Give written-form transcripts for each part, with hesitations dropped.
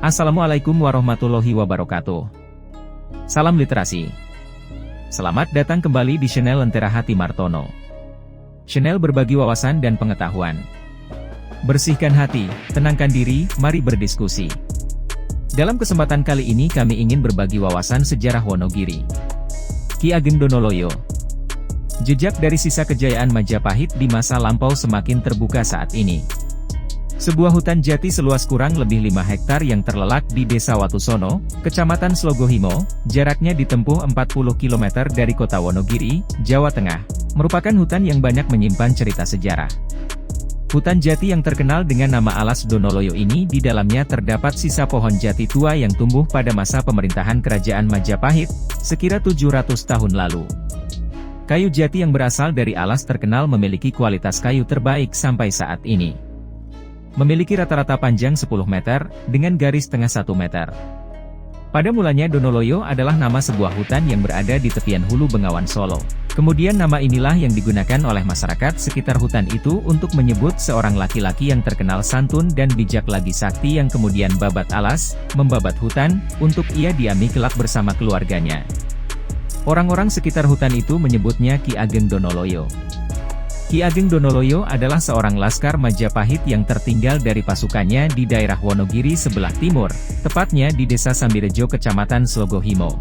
Assalamualaikum warahmatullahi wabarakatuh. Salam literasi. Selamat datang kembali di channel Lentera Hati Martono. Channel berbagi wawasan dan pengetahuan. Bersihkan hati, tenangkan diri, mari berdiskusi. Dalam kesempatan kali ini kami ingin berbagi wawasan sejarah Wonogiri. Ki Ageng Donoloyo. Jejak dari sisa kejayaan Majapahit di masa lampau semakin terbuka saat ini. Sebuah hutan jati seluas kurang lebih 5 hektar yang terletak di Desa Watusono, Kecamatan Slogohimo, jaraknya ditempuh 40 km dari kota Wonogiri, Jawa Tengah, merupakan hutan yang banyak menyimpan cerita sejarah. Hutan jati yang terkenal dengan nama Alas Donoloyo ini di dalamnya terdapat sisa pohon jati tua yang tumbuh pada masa pemerintahan Kerajaan Majapahit, sekira 700 tahun lalu. Kayu jati yang berasal dari alas terkenal memiliki kualitas kayu terbaik sampai saat ini. Memiliki rata-rata panjang 10 meter, dengan garis tengah 1 meter. Pada mulanya Donoloyo adalah nama sebuah hutan yang berada di tepian Hulu Bengawan Solo. Kemudian nama inilah yang digunakan oleh masyarakat sekitar hutan itu untuk menyebut seorang laki-laki yang terkenal santun dan bijak lagi sakti yang kemudian babat alas, membabat hutan, untuk ia diami kelak bersama keluarganya. Orang-orang sekitar hutan itu menyebutnya Ki Ageng Donoloyo. Ki Ageng Donoloyo adalah seorang laskar Majapahit yang tertinggal dari pasukannya di daerah Wonogiri sebelah timur, tepatnya di Desa Sambirejo Kecamatan Slogohimo.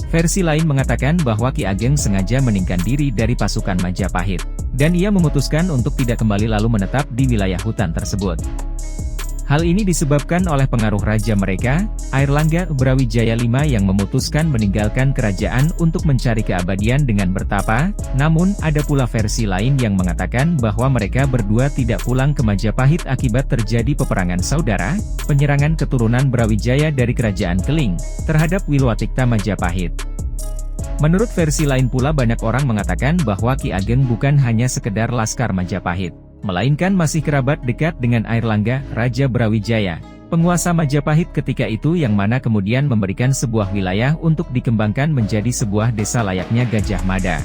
Versi lain mengatakan bahwa Ki Ageng sengaja meninggalkan diri dari pasukan Majapahit, dan ia memutuskan untuk tidak kembali lalu menetap di wilayah hutan tersebut. Hal ini disebabkan oleh pengaruh raja mereka, Airlangga Brawijaya V yang memutuskan meninggalkan kerajaan untuk mencari keabadian dengan bertapa, namun ada pula versi lain yang mengatakan bahwa mereka berdua tidak pulang ke Majapahit akibat terjadi peperangan saudara, penyerangan keturunan Brawijaya dari kerajaan Keling, terhadap Wilwatikta Majapahit. Menurut versi lain pula banyak orang mengatakan bahwa Ki Ageng bukan hanya sekedar laskar Majapahit, melainkan masih kerabat dekat dengan Airlangga, Raja Brawijaya, penguasa Majapahit ketika itu yang mana kemudian memberikan sebuah wilayah untuk dikembangkan menjadi sebuah desa layaknya Gajah Mada.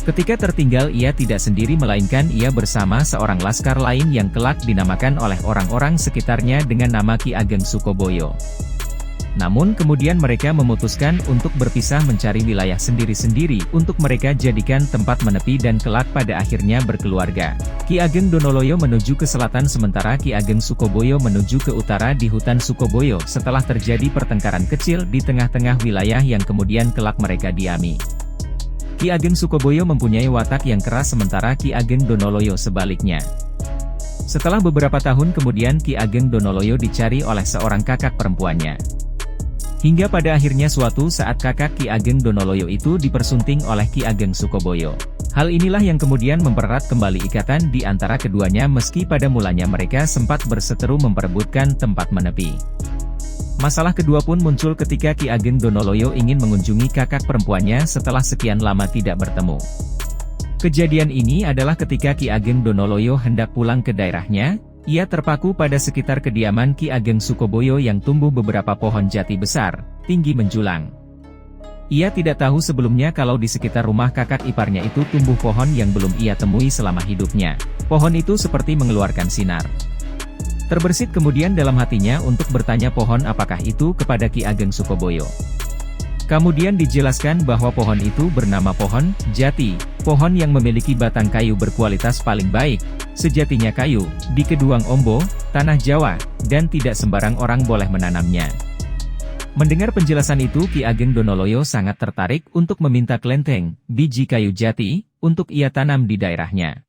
Ketika tertinggal ia tidak sendiri melainkan ia bersama seorang laskar lain yang kelak dinamakan oleh orang-orang sekitarnya dengan nama Ki Ageng Sukoboyo. Namun kemudian mereka memutuskan untuk berpisah mencari wilayah sendiri-sendiri untuk mereka jadikan tempat menepi dan kelak pada akhirnya berkeluarga. Ki Ageng Donoloyo menuju ke selatan sementara Ki Ageng Sukoboyo menuju ke utara di hutan Sukoboyo setelah terjadi pertengkaran kecil di tengah-tengah wilayah yang kemudian kelak mereka diami. Ki Ageng Sukoboyo mempunyai watak yang keras sementara Ki Ageng Donoloyo sebaliknya. Setelah beberapa tahun kemudian Ki Ageng Donoloyo dicari oleh seorang kakak perempuannya. Hingga pada akhirnya suatu saat kakak Ki Ageng Donoloyo itu dipersunting oleh Ki Ageng Sukoboyo. Hal inilah yang kemudian mempererat kembali ikatan di antara keduanya meski pada mulanya mereka sempat berseteru memperebutkan tempat menepi. Masalah kedua pun muncul ketika Ki Ageng Donoloyo ingin mengunjungi kakak perempuannya setelah sekian lama tidak bertemu. Kejadian ini adalah ketika Ki Ageng Donoloyo hendak pulang ke daerahnya. Ia terpaku pada sekitar kediaman Ki Ageng Sukoboyo yang tumbuh beberapa pohon jati besar, tinggi menjulang. Ia tidak tahu sebelumnya kalau di sekitar rumah kakak iparnya itu tumbuh pohon yang belum ia temui selama hidupnya. Pohon itu seperti mengeluarkan sinar. Terbersit kemudian dalam hatinya untuk bertanya pohon apakah itu kepada Ki Ageng Sukoboyo. Kemudian dijelaskan bahwa pohon itu bernama pohon jati, pohon yang memiliki batang kayu berkualitas paling baik, sejatinya kayu, di Keduang Ombo, Tanah Jawa, dan tidak sembarang orang boleh menanamnya. Mendengar penjelasan itu Ki Ageng Donoloyo sangat tertarik untuk meminta kelenteng, biji kayu jati, untuk ia tanam di daerahnya.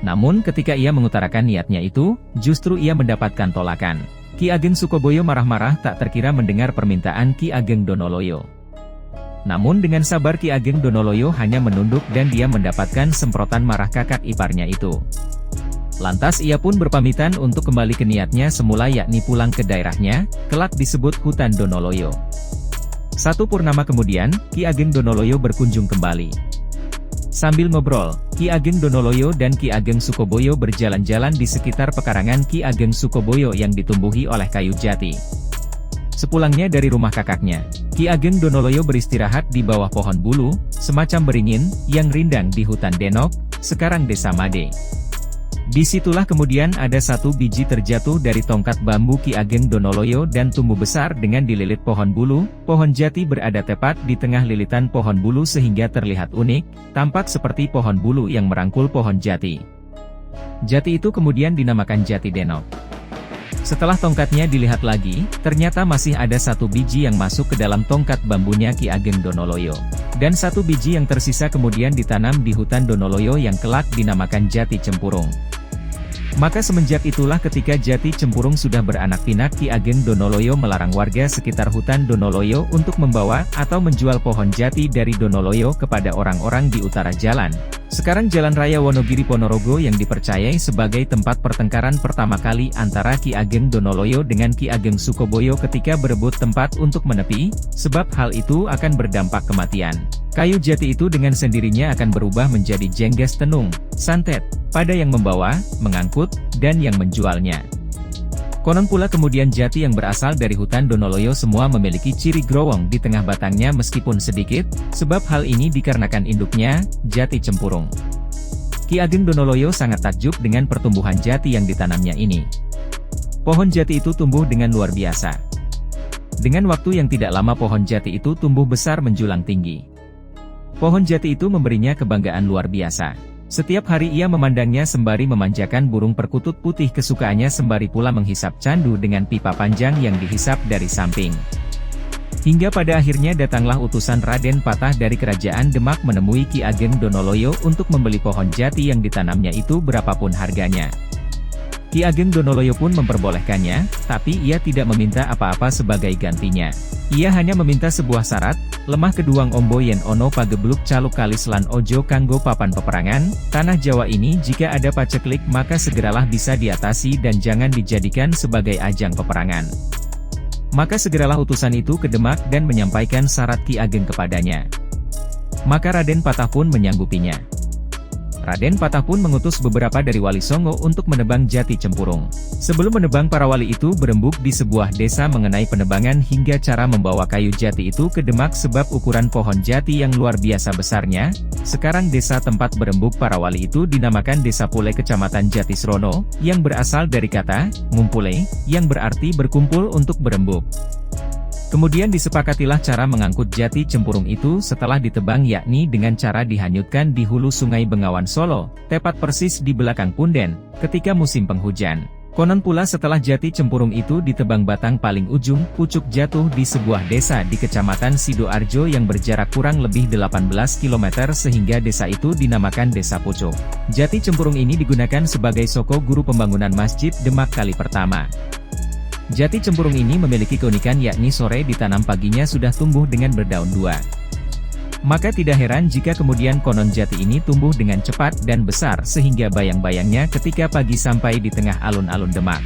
Namun ketika ia mengutarakan niatnya itu, justru ia mendapatkan tolakan. Ki Ageng Sukoboyo marah-marah tak terkira mendengar permintaan Ki Ageng Donoloyo. Namun dengan sabar Ki Ageng Donoloyo hanya menunduk dan dia mendapatkan semprotan marah kakak iparnya itu. Lantas ia pun berpamitan untuk kembali ke niatnya semula yakni pulang ke daerahnya, kelak disebut hutan Donoloyo. Satu purnama kemudian, Ki Ageng Donoloyo berkunjung kembali. Sambil ngobrol, Ki Ageng Donoloyo dan Ki Ageng Sukoboyo berjalan-jalan di sekitar pekarangan Ki Ageng Sukoboyo yang ditumbuhi oleh kayu jati. Sepulangnya dari rumah kakaknya, Ki Ageng Donoloyo beristirahat di bawah pohon bulu, semacam beringin, yang rindang di hutan Denok, sekarang Desa Made. Disitulah kemudian ada satu biji terjatuh dari tongkat bambu Ki Ageng Donoloyo dan tumbuh besar dengan dililit pohon bulu. Pohon jati berada tepat di tengah lilitan pohon bulu sehingga terlihat unik, tampak seperti pohon bulu yang merangkul pohon jati. Jati itu kemudian dinamakan Jati Denok. Setelah tongkatnya dilihat lagi, ternyata masih ada satu biji yang masuk ke dalam tongkat bambunya Ki Ageng Donoloyo. Dan satu biji yang tersisa kemudian ditanam di hutan Donoloyo yang kelak dinamakan Jati Cempurung. Maka semenjak itulah ketika Jati Cempurung sudah beranak pinak, Ki Ageng Donoloyo melarang warga sekitar hutan Donoloyo untuk membawa atau menjual pohon jati dari Donoloyo kepada orang-orang di utara jalan. Sekarang Jalan Raya Wonogiri Ponorogo yang dipercayai sebagai tempat pertengkaran pertama kali antara Ki Ageng Donoloyo dengan Ki Ageng Sukoboyo ketika berebut tempat untuk menepi, sebab hal itu akan berdampak kematian. Kayu jati itu dengan sendirinya akan berubah menjadi jengges tenung, santet, pada yang membawa, mengangkut, dan yang menjualnya. Konon pula kemudian jati yang berasal dari hutan Donoloyo semua memiliki ciri growong di tengah batangnya meskipun sedikit, sebab hal ini dikarenakan induknya, Jati Cempurung. Ki Ageng Donoloyo sangat takjub dengan pertumbuhan jati yang ditanamnya ini. Pohon jati itu tumbuh dengan luar biasa. Dengan waktu yang tidak lama pohon jati itu tumbuh besar menjulang tinggi. Pohon jati itu memberinya kebanggaan luar biasa. Setiap hari ia memandangnya sembari memanjakan burung perkutut putih kesukaannya sembari pula menghisap candu dengan pipa panjang yang dihisap dari samping. Hingga pada akhirnya datanglah utusan Raden Patah dari Kerajaan Demak menemui Ki Ageng Donoloyo untuk membeli pohon jati yang ditanamnya itu berapapun harganya. Ki Ageng Donoloyo pun memperbolehkannya, tapi ia tidak meminta apa-apa sebagai gantinya. Ia hanya meminta sebuah syarat, lemah keduang ombo yen ono pagebluk caluk kalis lan ojo kanggo papan peperangan, tanah Jawa ini jika ada paceklik maka segeralah bisa diatasi dan jangan dijadikan sebagai ajang peperangan. Maka segeralah utusan itu ke Demak dan menyampaikan syarat Ki Ageng kepadanya. Maka Raden Patah pun menyanggupinya. Raden Patah pun mengutus beberapa dari Wali Songo untuk menebang Jati Cempurung. Sebelum menebang para wali itu berembuk di sebuah desa mengenai penebangan hingga cara membawa kayu jati itu ke Demak sebab ukuran pohon jati yang luar biasa besarnya. Sekarang desa tempat berembuk para wali itu dinamakan Desa Pule Kecamatan Jatisrono, yang berasal dari kata ngumpule, yang berarti berkumpul untuk berembuk. Kemudian disepakatilah cara mengangkut Jati Cempurung itu setelah ditebang yakni dengan cara dihanyutkan di hulu Sungai Bengawan Solo, tepat persis di belakang punden, ketika musim penghujan. Konon pula setelah Jati Cempurung itu ditebang batang paling ujung, pucuk jatuh di sebuah desa di Kecamatan Sidoarjo yang berjarak kurang lebih 18 km sehingga desa itu dinamakan Desa Pucuk. Jati Cempurung ini digunakan sebagai soko guru pembangunan Masjid Demak kali pertama. Jati Cempurung ini memiliki keunikan yakni sore ditanam paginya sudah tumbuh dengan berdaun dua. Maka tidak heran jika kemudian konon jati ini tumbuh dengan cepat dan besar sehingga bayang-bayangnya ketika pagi sampai di tengah alun-alun Demak.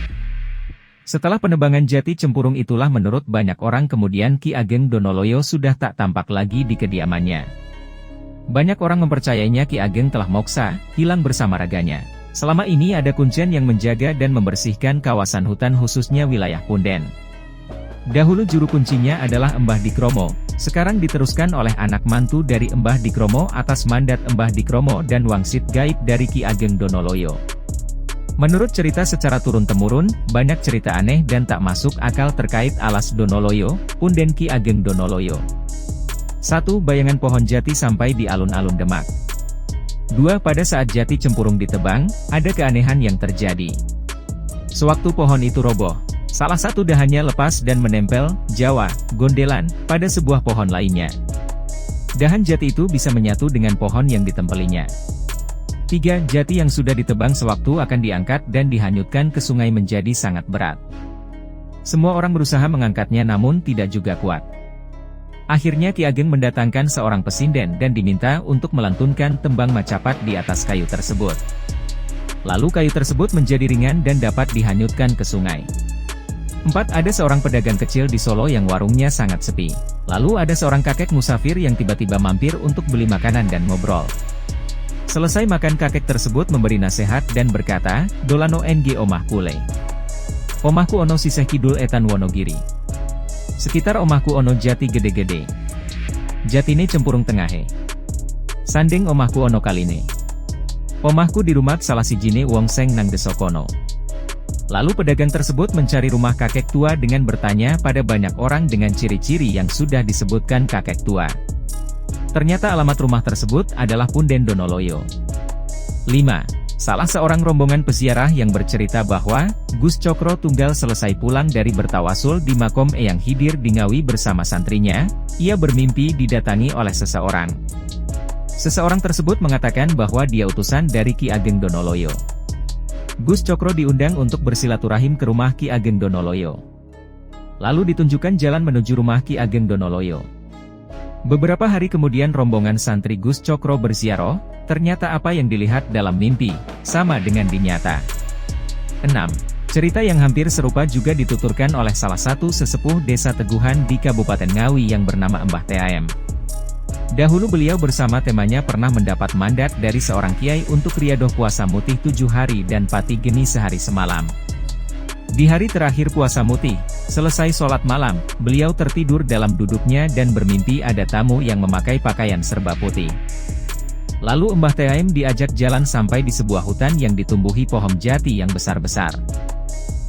Setelah penebangan Jati Cempurung itulah menurut banyak orang kemudian Ki Ageng Donoloyo sudah tak tampak lagi di kediamannya. Banyak orang mempercayainya Ki Ageng telah moksa, hilang bersama raganya. Selama ini ada kuncen yang menjaga dan membersihkan kawasan hutan khususnya wilayah Punden. Dahulu juru kuncinya adalah Embah Dikromo, sekarang diteruskan oleh anak mantu dari Embah Dikromo atas mandat Embah Dikromo dan wangsit gaib dari Ki Ageng Donoloyo. Menurut cerita secara turun-temurun, banyak cerita aneh dan tak masuk akal terkait alas Donoloyo, Punden Ki Ageng Donoloyo. 1. Bayangan pohon jati sampai di alun-alun Demak. 2. Pada saat Jati Cempurung ditebang, ada keanehan yang terjadi. Sewaktu pohon itu roboh, salah satu dahannya lepas dan menempel, Jawa, gondelan, pada sebuah pohon lainnya. Dahan jati itu bisa menyatu dengan pohon yang ditempelinya. 3. Jati yang sudah ditebang sewaktu akan diangkat dan dihanyutkan ke sungai menjadi sangat berat. Semua orang berusaha mengangkatnya namun tidak juga kuat. Akhirnya Ki Ageng mendatangkan seorang pesinden dan diminta untuk melantunkan tembang macapat di atas kayu tersebut. Lalu kayu tersebut menjadi ringan dan dapat dihanyutkan ke sungai. 4. Ada seorang pedagang kecil di Solo yang warungnya sangat sepi. Lalu ada seorang kakek musafir yang tiba-tiba mampir untuk beli makanan dan ngobrol. Selesai makan kakek tersebut memberi nasihat dan berkata, "Dolano NG omah kule. Omahku ono sisih kidul etan Wonogiri. Sekitar omahku ono jati gede-gede. Jatine cempurung tengahe. Sanding omahku ono kaline. Omahku di rumah salah sijine wong seng nang desa kono. Lalu pedagang tersebut mencari rumah kakek tua dengan bertanya pada banyak orang dengan ciri-ciri yang sudah disebutkan kakek tua. Ternyata alamat rumah tersebut adalah Punden Donoloyo. 5. Salah seorang rombongan peziarah yang bercerita bahwa Gus Cokro Tunggal selesai pulang dari bertawasul di makom Eyang Hidir di Ngawi bersama santrinya, ia bermimpi didatangi oleh seseorang. Seseorang tersebut mengatakan bahwa dia utusan dari Ki Ageng Donoloyo. Gus Cokro diundang untuk bersilaturahim ke rumah Ki Ageng Donoloyo. Lalu ditunjukkan jalan menuju rumah Ki Ageng Donoloyo. Beberapa hari kemudian rombongan santri Gus Cokro berziarah, ternyata apa yang dilihat dalam mimpi, sama dengan di nyata. 6. Cerita yang hampir serupa juga dituturkan oleh salah satu sesepuh desa Teguhan di Kabupaten Ngawi yang bernama Mbah TAM. Dahulu beliau bersama temannya pernah mendapat mandat dari seorang kiai untuk riadoh puasa mutih 7 hari dan pati geni sehari semalam. Di hari terakhir puasa mutih, selesai sholat malam, beliau tertidur dalam duduknya dan bermimpi ada tamu yang memakai pakaian serba putih. Lalu Mbah TAM diajak jalan sampai di sebuah hutan yang ditumbuhi pohon jati yang besar-besar.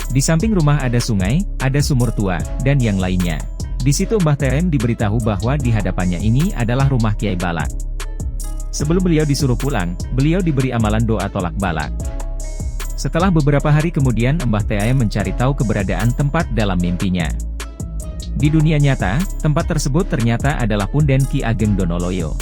Di samping rumah ada sungai, ada sumur tua, dan yang lainnya. Di situ Mbah TAM diberitahu bahwa di hadapannya ini adalah rumah Kiai Balak. Sebelum beliau disuruh pulang, beliau diberi amalan doa tolak balak. Setelah beberapa hari kemudian Mbah TAM mencari tahu keberadaan tempat dalam mimpinya. Di dunia nyata, tempat tersebut ternyata adalah Punden Ki Ageng Donoloyo.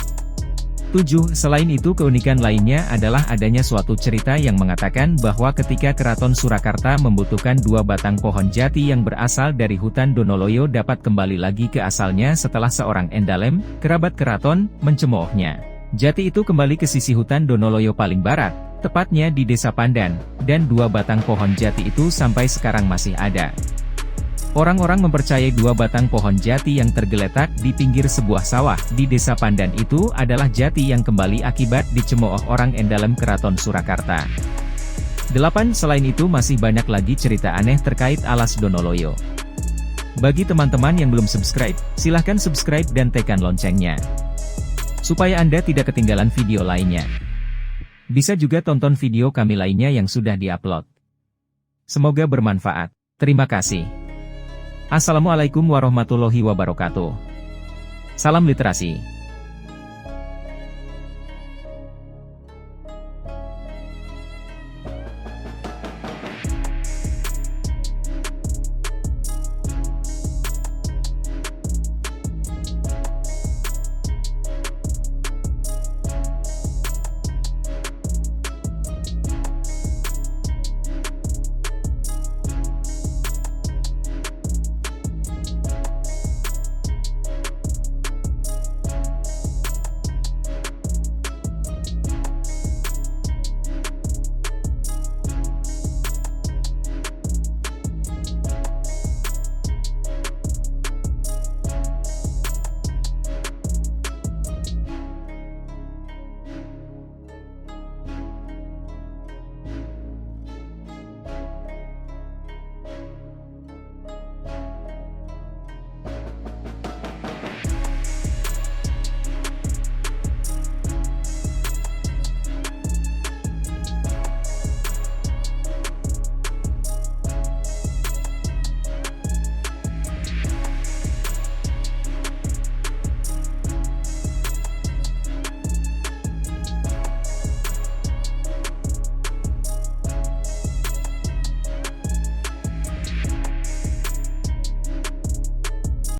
7. Selain itu keunikan lainnya adalah adanya suatu cerita yang mengatakan bahwa ketika Keraton Surakarta membutuhkan 2 batang pohon jati yang berasal dari hutan Donoloyo dapat kembali lagi ke asalnya setelah seorang endalem, kerabat keraton, mencemoohnya. Jati itu kembali ke sisi hutan Donoloyo paling barat, tepatnya di Desa Pandan, dan 2 batang pohon jati itu sampai sekarang masih ada. Orang-orang mempercayai 2 batang pohon jati yang tergeletak di pinggir sebuah sawah di Desa Pandan itu adalah jati yang kembali akibat dicemooh orang endalem Keraton Surakarta. 8. Selain itu masih banyak lagi cerita aneh terkait alas Donoloyo. Bagi teman-teman yang belum subscribe, silahkan subscribe dan tekan loncengnya, supaya Anda tidak ketinggalan video lainnya. Bisa juga tonton video kami lainnya yang sudah diupload. Semoga bermanfaat. Terima kasih. Assalamualaikum warahmatullahi wabarakatuh. Salam literasi.